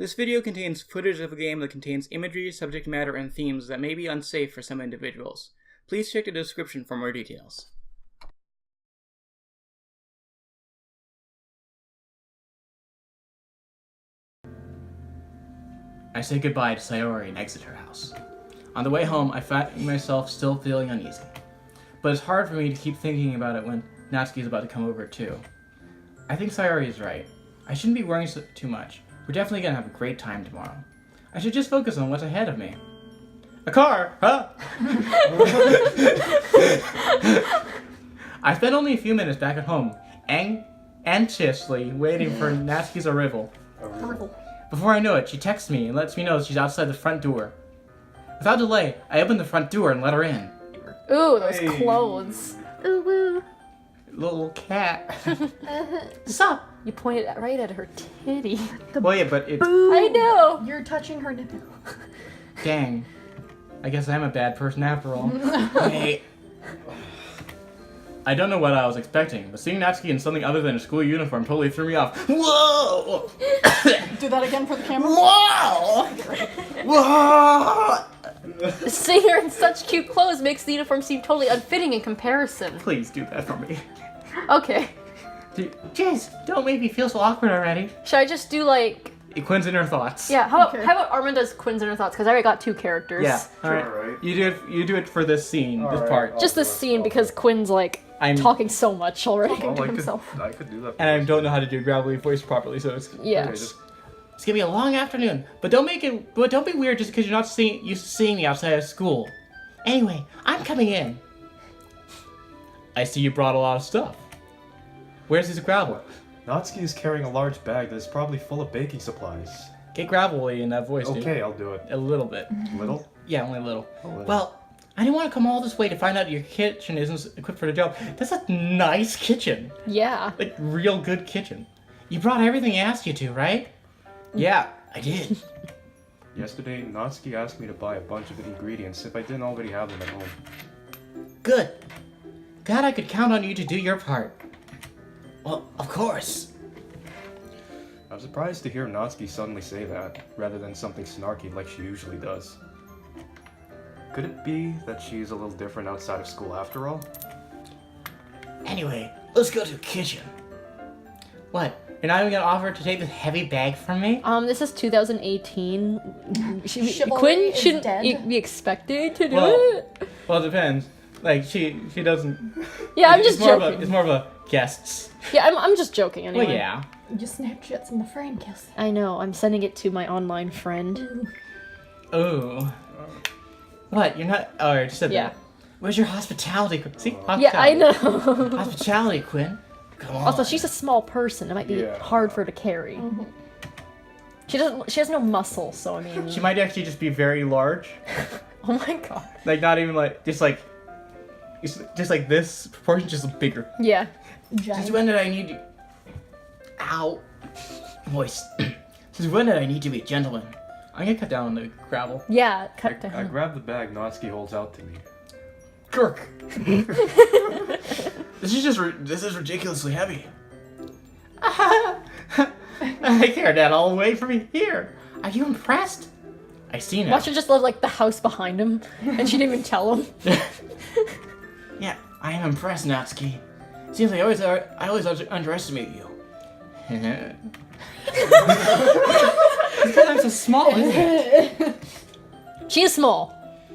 This video contains footage of a game that contains imagery, subject matter, and themes that may be unsafe for some individuals. Please check the description for more details. I say goodbye to Sayori and exit her house. On the way home, I find myself still feeling uneasy. But it's hard for me to keep thinking about it when Natsuki is about to come over too. I think Sayori is right. I shouldn't be worrying too much. We're definitely gonna have a great time tomorrow. I should just focus on what's ahead of me. A car, huh? I spent only a few minutes back at home, anxiously waiting for Natsuki's arrival. Before I know it, she texts me and lets me know she's outside the front door. Without delay, I open the front door and let her in. Ooh, those clothes. Ooh, woo. Little cat. Stop! You pointed right at her titty. Well, yeah, but it's... Boo. I know! You're touching her nipple. Dang. I guess I'm a bad person after all. Hey. I don't know what I was expecting, but seeing Natsuki in something other than a school uniform totally threw me off. Whoa! Do that again for the camera. Whoa! Whoa! Seeing her in such cute clothes makes the uniform seem totally unfitting in comparison. Please do that for me. Okay. Jeez, don't make me feel so awkward already. Should I just do like... Quinn's Inner Thoughts. Yeah, how about Armin does Quinn's Inner Thoughts, because I already got 2 characters. Yeah, alright. You do it for this scene, this part. Just this scene, because Quinn's like talking so much already to himself. I could do that. And I don't know how to do gravelly voice properly, so it's... Yeah. Okay, It's gonna be a long afternoon, but don't be weird just because you're not used to seeing me outside of school. Anyway, I'm coming in. I see you brought a lot of stuff. Where's this gravel? Natsuki is carrying a large bag that is probably full of baking supplies. Get gravelly in that voice, dude. Okay, I'll do it. A little bit. Little? Yeah, only a little. A little. Well, I didn't want to come all this way to find out your kitchen isn't equipped for the job. That's a nice kitchen. Yeah. Like, real good kitchen. You brought everything I asked you to, right? Yeah, I did. Yesterday, Natsuki asked me to buy a bunch of ingredients if I didn't already have them at home. Good. Glad I could count on you to do your part. Well, of course. I'm surprised to hear Natsuki suddenly say that, rather than something snarky like she usually does. Could it be that she's a little different outside of school after all? Anyway, let's go to the kitchen. What? You're not even gonna offer to take this heavy bag from me? This is 2018. Chivalry Quinn is shouldn't dead. be expected to do Well- it. Well, it depends. Like, she doesn't... Yeah, I'm it's just more joking. It's more of a guests. Yeah, I'm just joking anyway. Well, yeah. You Snapchat some friend kiss. I know, I'm sending it to my online friend. Ooh. What? You're not... Oh, I just said Yeah. that. Where's your hospitality, Quinn? See? Hospitality. Yeah, I know. Hospitality, Quinn. Come on. Also, she's a small person. It might be hard for her to carry. She has no muscle, so I mean... She might actually just be very large. Oh my god. Like, not even like... Just like this proportion, just bigger. Yeah. Since when did I need to... Ow. Voice. Since when did I need to be a gentleman? I'm gonna cut down on the gravel. Yeah, cut I down. grab the bag Natsuki holds out to me. Kirk. This is ridiculously heavy. I carried that all the way from here. Are you impressed? I see now. Watch her just love like the house behind him, and she didn't even tell him. Yeah, I am impressed, Natsuki. Seems like I always underestimate you. Because I'm so small, isn't it? She is small.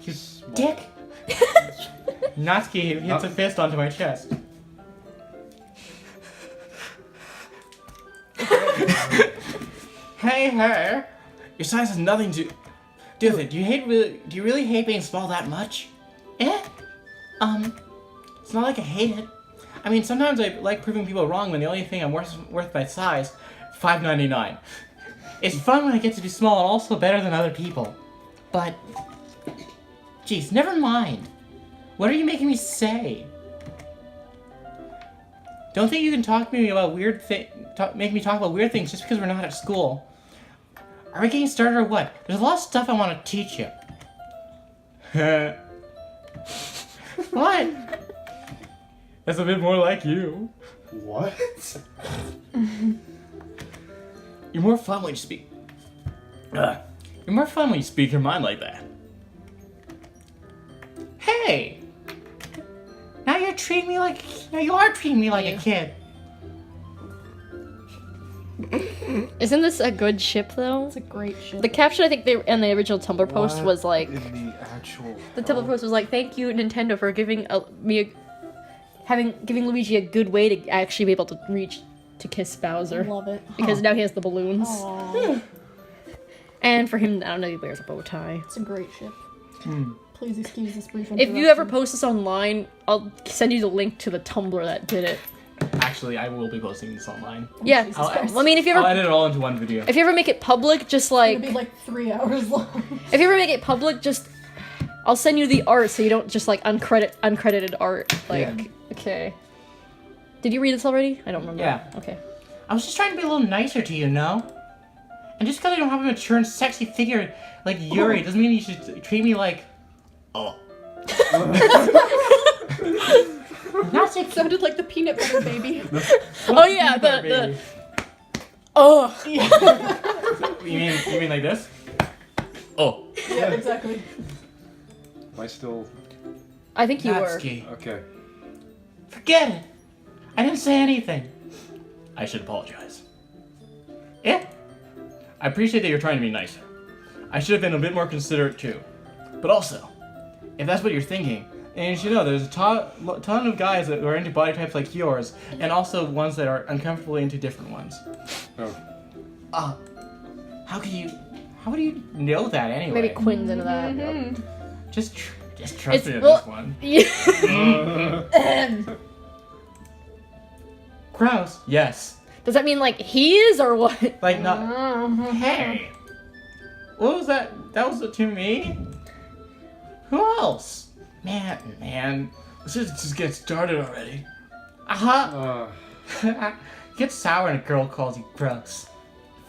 You dick. Natsuki hits a fist onto my chest. Hey, her. Your size has nothing to do with it. Do you really hate being small that much? It's not like I hate it. I mean, sometimes I like proving people wrong when the only thing I'm worth by size, $5.99. It's fun when I get to be small and also better than other people. But, jeez, never mind. What are you making me say? Don't think you can talk to me about make me talk about weird things just because we're not at school. Are we getting started or what? There's a lot of stuff I want to teach you. What? That's a bit more like you. What? You're more fun when you speak. You're more fun when you speak your mind like that. Hey! Now you are treating me like a kid. Isn't this a good ship though? It's a great ship. The caption I think they in the original Tumblr post was like in the actual. the Tumblr post was like, "Thank you Nintendo for giving giving Luigi a good way to actually be able to reach to kiss Bowser Love it. because now he has the balloons." Aww. And for him, I don't know, he wears a bow tie. It's a great ship. Please excuse this brief If you ever interruption. post this online, I'll send you the link to the Tumblr that did it. Actually, I will be posting this online. Yeah, Jesus I'll- Christ. I mean, if you I'll ever edit it all into one video. if you ever make it public, just It'll like be like 3 hours long. if you ever make it public, just I'll send you the art so you don't just like uncredited art. Like, Yeah. okay. Did you read this already? I don't remember. Yeah. Okay. I was just trying to be a little nicer to you, no? And just because I don't have a mature and sexy figure like Yuri doesn't mean you should treat me like... Oh. Not so Sounded like the peanut butter baby. Oh yeah, the oh. You mean like this? Oh. Yeah, exactly. Am I still I think you were. Natsuki. okay? Forget it. I didn't say anything. I should apologize. Yeah. I appreciate that you're trying to be nicer. I should have been a bit more considerate too. But also, if that's what you're thinking, and you should know there's a ton of guys that are into body types like yours, and also ones that are uncomfortably into different ones. Oh, How do you know that anyway? Maybe Quinn's into that. Just trust me on well- this one. Yeah. Gross. Yes. Does that mean like he is or what? Like not. Hey. What was that? That was to me. Who else? Man. Let's just get started already. Get sour when a girl calls you gross.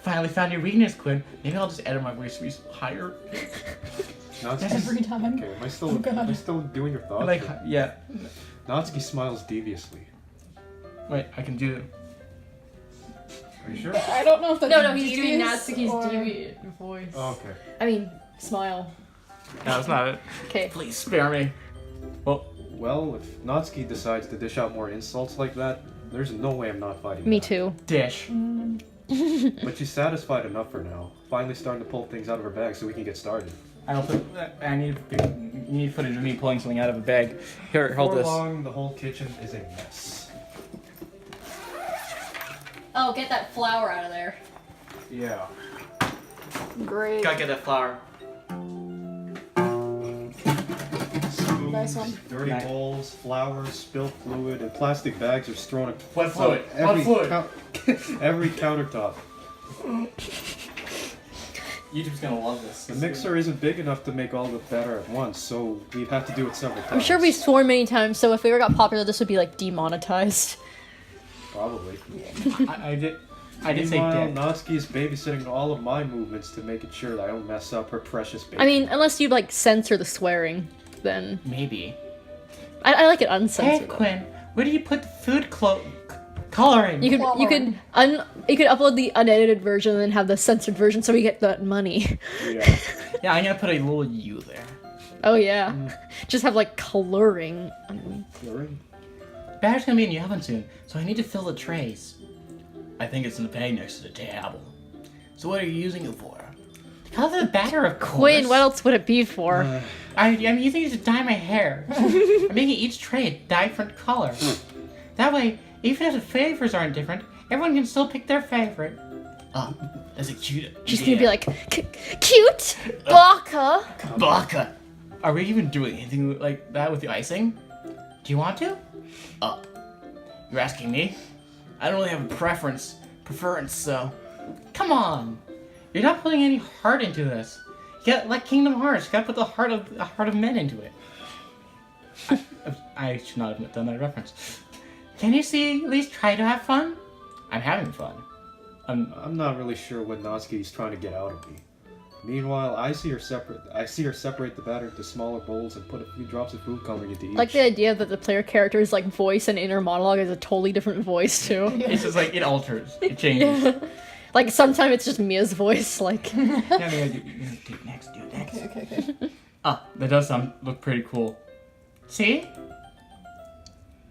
Finally found your weakness, Quinn. Maybe I'll just edit my voice higher. Natsuki. Every time. Okay, am I Oh, God. still doing your thoughts? Like, yeah. Natsuki smiles deviously. Wait, I can do. Are you sure? I don't know if that's No, he's doing devious Natsuki's or- deviant voice. Oh, okay. I mean, smile. No, that's not it. Okay. Please spare me. Well, Well, if Natsuki decides to dish out more insults like that, there's no way I'm not fighting Me back. too. dish. But she's satisfied enough for now. Finally starting to pull things out of her bag so we can get started. I need footage of me pulling something out of a bag. Here, hold Before this. long, the whole kitchen is a mess. Oh, get that flour out of there. Yeah. Great. Gotta get that flour. Spoons, Nice one. dirty Nice. bowls, flour, spilled fluid, and plastic bags are strewn What on fluid? every, What fluid? every countertop. YouTube's gonna love this. The mixer isn't big enough to make all the batter at once, so we'd have to do it several times. I'm sure we swore many times, so if we ever got popular, this would be like demonetized. Probably. I did say Meanwhile, dick. Natsuki is babysitting all of my movements to make sure that I don't mess up her precious baby. I mean, unless you like censor the swearing, then Maybe. I like it Hey, uncensored. Quinn, where do you put the food coloring? You could upload the unedited version and then have the censored version so we get that money. yeah. Yeah, I'm gonna put a little U there. Oh yeah. Just have like coloring. Coloring? Batter's gonna be in the oven soon, so I need to fill the trays. I think it's in the bag next to the table. So what are you using it for? To color the batter, of course. Quinn, what else would it be for? I'm using it to dye my hair. I'm making each tray a different color. That way, even if the flavors aren't different, everyone can still pick their favorite. Oh, that's a cute She's gonna be like, cute, baka. Baka. Are we even doing anything like that with the icing? Do you want to? Oh, you're asking me? I don't really have a preference, so... Come on! You're not putting any heart into this. You got like Kingdom Hearts, you gotta put the heart of men into it. I should not have done that reference. Can you see, at least try to have fun? I'm having fun. I'm not really sure what Natsuki is trying to get out of me. Meanwhile, I see her separate the batter into smaller bowls and put a few drops of food coloring into each. Like the idea that the player character's like voice and inner monologue is a totally different voice too. It's just like, it alters. It changes. Like sometimes it's just Mia's voice. Like Yeah, do it next. Do it next. Okay. Ah, that does look pretty cool. See?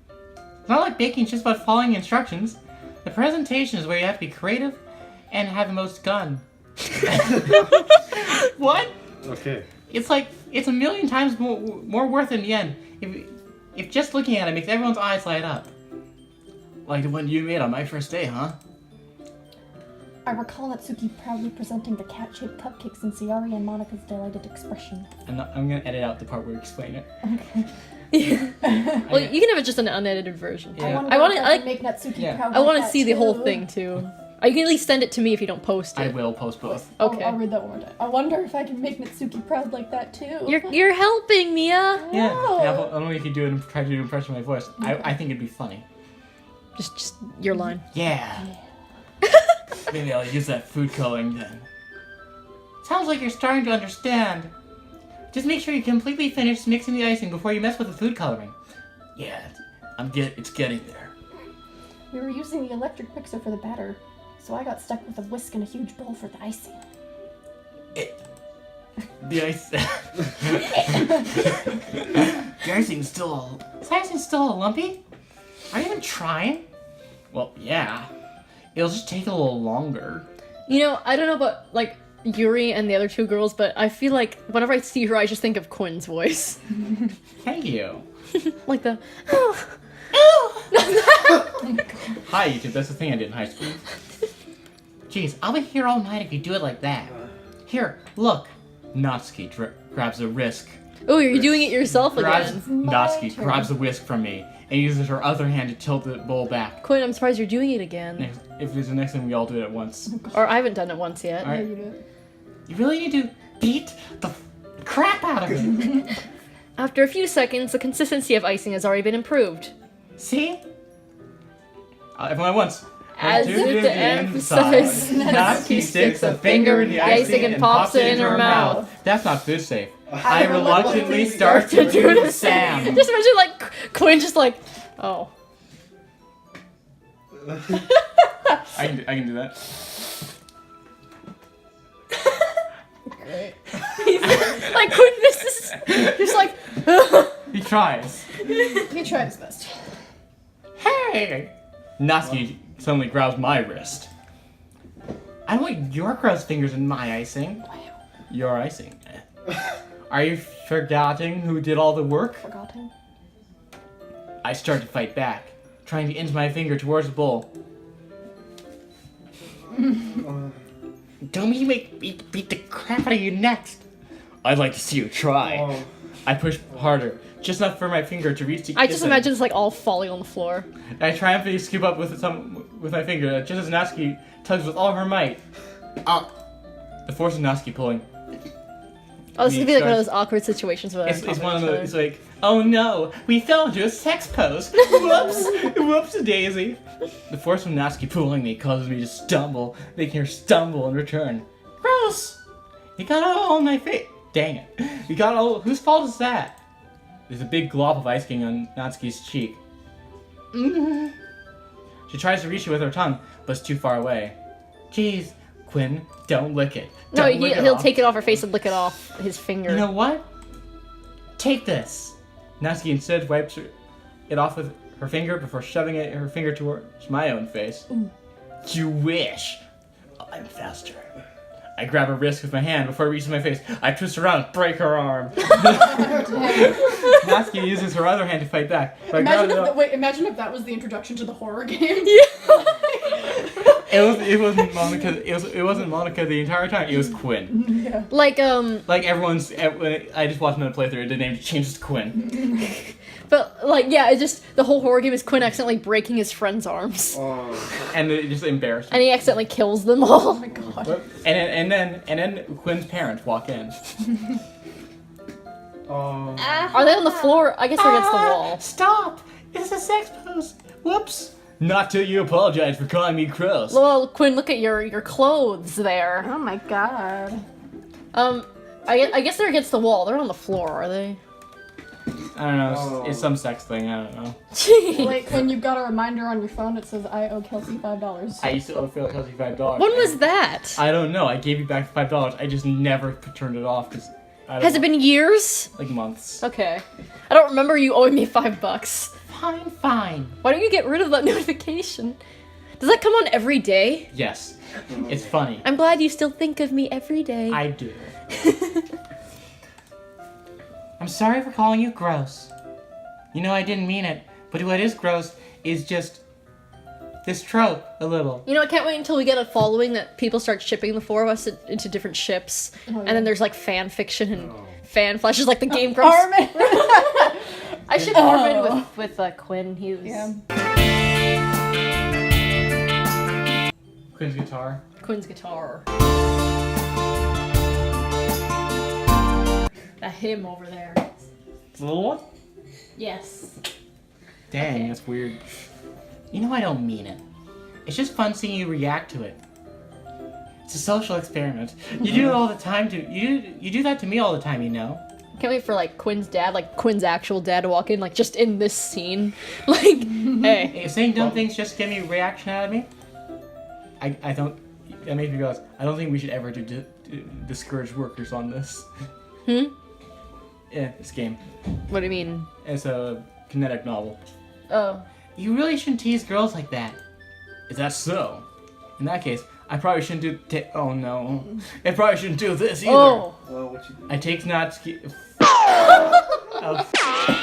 It's not like baking just about following instructions. The presentation is where you have to be creative and have the most gun. What? Okay. It's like, it's a million times more worth in the end. If just looking at it makes everyone's eyes light up. Like the one you made on my first day, huh? I recall Natsuki proudly presenting the cat-shaped cupcakes in Sayori and Monika's delighted expression. I'm gonna edit out the part where you explain it. well, you can have it just an unedited version. Yeah. I want wonder to. if I can make Natsuki Yeah. proud. I want like to that see the whole too. thing too. You can at least send it to me if you don't post it. I will post both. Okay. I'll read that one more time. I wonder if I can make Natsuki proud like that too. You're helping, Mia. Yeah, Oh. only if you do it, try to do an impression of my voice. I think it'd be funny. Just your line. Yeah. Maybe I'll use that food coloring then. Sounds like you're starting to understand. Just make sure you completely finish mixing the icing before you mess with the food coloring. Yeah, it's getting there. We were using the electric mixer for the batter, so I got stuck with a whisk and a huge bowl for the icing. The ice. The icing's still. Is the icing still lumpy? Are you even trying? Well, yeah. It'll just take a little longer. You know, I don't know about like Yuri and the other two girls, but I feel like whenever I see her, I just think of Quinn's voice. Thank you. Like the. Hi, YouTube. That's the thing I did in high school. Jeez, I'll be here all night if you do it like that. Here, look. Natsuki grabs a whisk. Oh, you're doing it yourself Grabs again. Natsuki turn. grabs a whisk from me and uses her other hand to tilt the bowl back. Quinn, I'm surprised you're doing it again. If it's the next time, we all do it at once. Or I haven't done it once yet. Alright. You do it. You really need to beat the crap out of it. After a few seconds, the consistency of icing has already been improved. See? Everyone at once. As if to emphasize. Natsuki sticks a finger in the icing and pops it in her mouth. That's not food safe. I reluctantly start to do the Sam. Just imagine like Quinn just like, oh. I can do that. Great. Like Quinn misses. Just like, He tries. He tried his best. Hey! Natsuki suddenly grabs my wrist. I want your crow's fingers in my icing. Your icing. Are you forgetting who did all the work? Forgotten. I start to fight back, trying to inch my finger towards the bowl. Don't you make me beat the crap out of you next. I'd like to see you try. Oh. I push harder, just enough for my finger to reach the I just icing. imagine it's like all falling on the floor. I triumphantly scoop up with my finger, just as Natsuki tugs with all her might. The force of Natsuki pulling. Oh, this Me could be like one of starts- those awkward situations where It's one of those. It's like, oh no, we fell into a sex pose. Whoops, whoops, Daisy. The force of Natsuki pulling me causes me to stumble, making her stumble in return. Gross. You got all on my face. Dang it. You got all. Whose fault is that? There's a big glob of icing on Natsuki's cheek. She tries to reach it with her tongue, but it's too far away. Jeez, Quinn, don't lick it. No, Don't lick it he'll off. take it off her face and lick it off his finger. You know what? Take this. Natsuki instead wipes it off with her finger before shoving her finger towards my own face. You wish. I'm faster. I grab her wrist with my hand before it reaches my face. I twist her around, break her arm. Natsuki uses her other hand to fight back. But I grab Imagine if that was the introduction to the horror game. it wasn't Monica. It wasn't Monica the entire time. It was Quinn. Yeah. Like Like I just watched another playthrough. The name changes to Quinn. but like yeah, it's just the whole horror game is Quinn accidentally breaking his friend's arms, And it just embarrassed me. and he accidentally kills them all. Oh my god. And then Quinn's parents walk in. Are they on the floor? I guess they're against the wall. Stop! It's a sex pose. Whoops. Not till you apologize for calling me gross. Well, Quinn, look at your clothes there. Oh my god. I guess they're against the wall. They're on the floor, are they? I don't know. Oh. It's some sex thing. I don't know. Like when you've got a reminder on your phone, it says I owe Kelsey $5. I used to owe Phil Kelsey $5. When was that? I don't know. I gave you back $5. I just never turned it off because. Has it been years? like months? Okay. I don't remember you owing me $5. Fine, fine. Why don't you get rid of that notification? Does that come on every day? Yes, it's funny. I'm glad you still think of me every day. I do. I'm sorry for calling you gross. You know I didn't mean it, but what is gross is just this trope a little. You know, I can't wait until we get a following that people start shipping the four of us into different ships. yeah. And then there's like fan fiction and fan flashes like the Game Grumps. Armin! I should Armin with Quinn. He was Yeah. Quinn's guitar. Quinn's guitar. That hymn over there. The little one? Yes. Dang, Okay. that's weird. You know I don't mean it. It's just fun seeing you react to it. It's a social experiment. You do it all the time to you do that to me all the time, you know. Can't wait for like Quinn's dad, like Quinn's actual dad, to walk in, like just in this scene. Like, hey. Hey, saying dumb things just get me reaction out of me. I don't. That makes me realize I don't think we should ever discourage workers on this. Yeah, this game. What do you mean? It's a kinetic novel. Oh. You really shouldn't tease girls like that. Is that so? In that case, I probably shouldn't do. Oh no! I probably shouldn't do this either. Oh. Well, what you do? I take not. Oh.